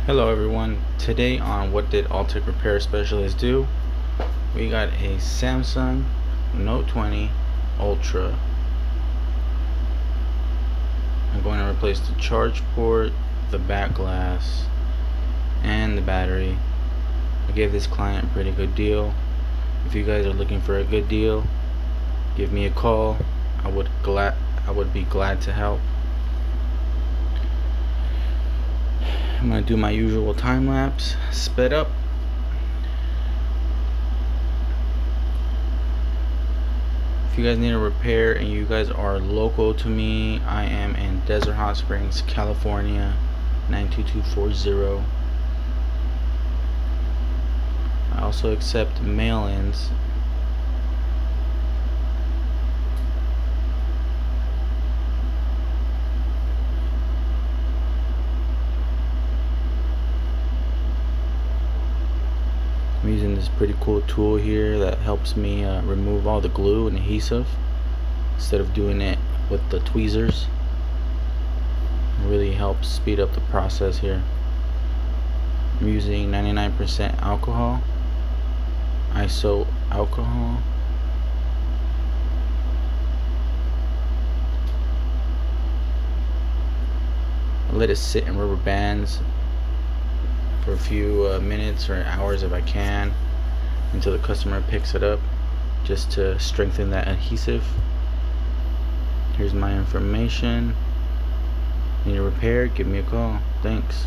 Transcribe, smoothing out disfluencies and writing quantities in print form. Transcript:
Hello everyone. Today on What Did Altec Repair Specialist Do? We got a Samsung Note 20 Ultra. I'm going to replace the charge port, the back glass, and the battery. I gave this client a pretty good deal. If you guys are looking for a good deal, give me a call. I would be glad to help. I'm going to do my usual time lapse, sped up. If you guys need a repair and you guys are local to me, I am in Desert Hot Springs, California, 92240. I also accept mail-ins. I'm using this pretty cool tool here that helps me remove all the glue and adhesive instead of doing it with the tweezers. It really helps speed up the process here. I'm using 99% alcohol, iso alcohol. I let it sit in rubber bands for a few minutes or hours if I can, until the customer picks it up, just to strengthen that adhesive. Here's my information. Need a repair? Give me a call. Thanks.